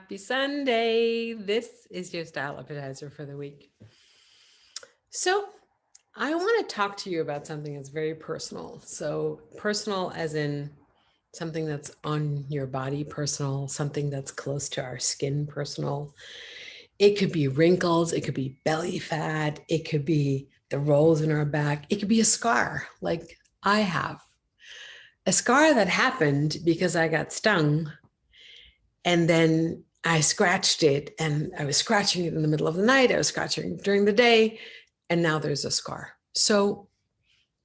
Happy Sunday. This is your style appetizer for the week. So, I want to talk to you about something that's very personal. So, personal as in something that's on your body, personal, something that's close to our skin, personal. It could be wrinkles, it could be belly fat, it could be the rolls in our back, it could be a scar like I have. A scar that happened because I got stung and then I scratched it, and I was scratching it in the middle of the night. I was scratching it during the day, and now there's a scar. So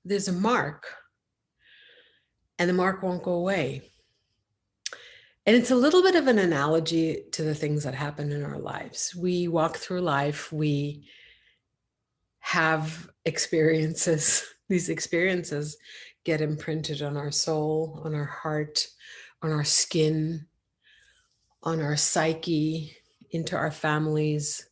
there's a mark, and the mark won't go away. And it's a little bit of an analogy to the things that happen in our lives. We walk through life, we have experiences. These experiences get imprinted on our soul, on our heart, on our skin, on our psyche, into our families.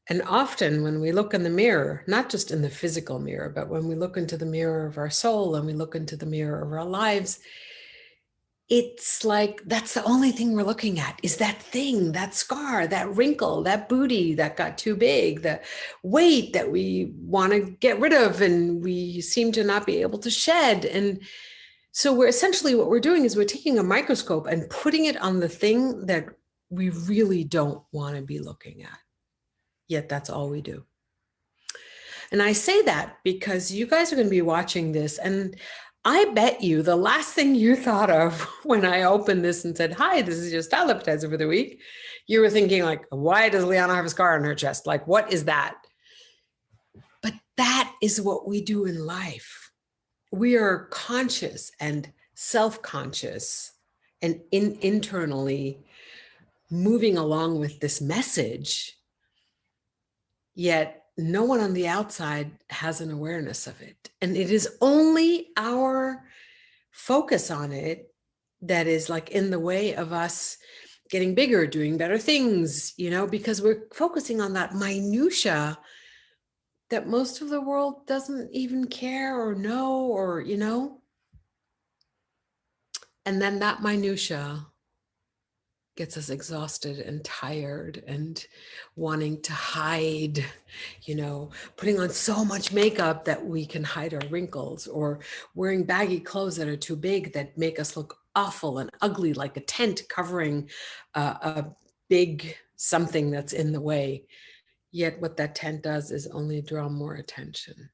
And often when we look in the mirror, not just in the physical mirror, but when we look into the mirror of our soul and we look into the mirror of our lives, it's like that's the only thing we're looking at is that thing, that scar, that wrinkle, that booty that got too big, the weight that we want to get rid of and we seem to not be able to shed. And so we're essentially, what we're doing is we're taking a microscope and putting it on the thing that we really don't want to be looking at. Yet that's all we do. And I say that because you guys are going to be watching this, and I bet you the last thing you thought of when I opened this and said, hi, this is your style appetizer for the week, you were thinking like, why does Liana have a scar on her chest? Like, what is that? But that is what we do in life. We are conscious and self-conscious and internally moving along with this message, yet no one on the outside has an awareness of it. And it is only our focus on it that is like in the way of us getting bigger, doing better things, because we're focusing on that minutia that most of the world doesn't even care or know, or, and then that minutia gets us exhausted and tired and wanting to hide, putting on so much makeup that we can hide our wrinkles, or wearing baggy clothes that are too big that make us look awful and ugly, like a tent covering a big something that's in the way. Yet what that tent does is only draw more attention.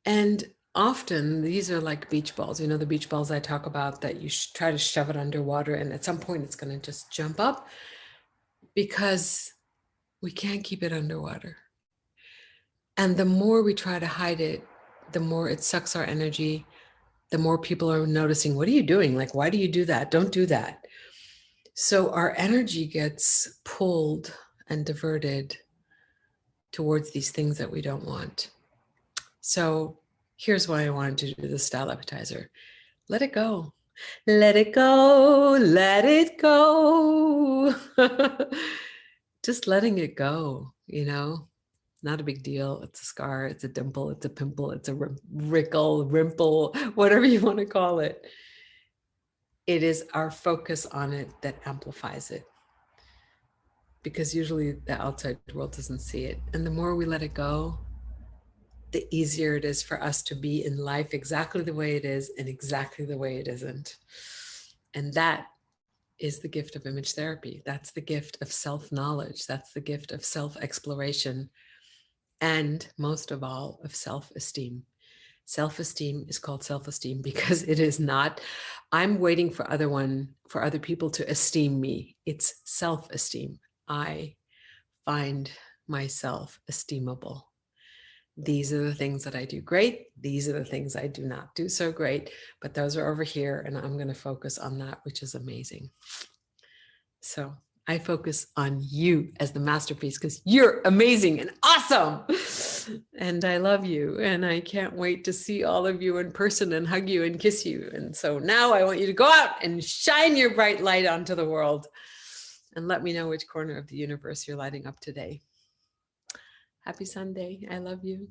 And often these are like beach balls, the beach balls I talk about that you try to shove it underwater and at some point it's going to just jump up because we can't keep it underwater. And the more we try to hide it, the more it sucks our energy, the more people are noticing, what are you doing? Like, why do you do that? Don't do that. So our energy gets pulled and diverted towards these things that we don't want. So here's why I wanted to do the style appetizer. Let it go. Let it go. Let it go. Just letting it go, not a big deal. It's a scar. It's a dimple. It's a pimple. It's a wrinkle, rimple, whatever you want to call it. It is our focus on it that amplifies it, because usually the outside world doesn't see it. And the more we let it go, the easier it is for us to be in life exactly the way it is and exactly the way it isn't. And that is the gift of image therapy. That's the gift of self-knowledge. That's the gift of self-exploration. And most of all, of self-esteem. Self-esteem is called self-esteem because it is not, I'm waiting for other people to esteem me. It's self-esteem. I find myself esteemable. These are the things that I do great. These are the things I do not do so great, but those are over here, and I'm going to focus on that, which is amazing. So I focus on you as the masterpiece because you're amazing and awesome. And I love you. And I can't wait to see all of you in person and hug you and kiss you. And so now I want you to go out and shine your bright light onto the world and let me know which corner of the universe you're lighting up today. Happy Sunday. I love you.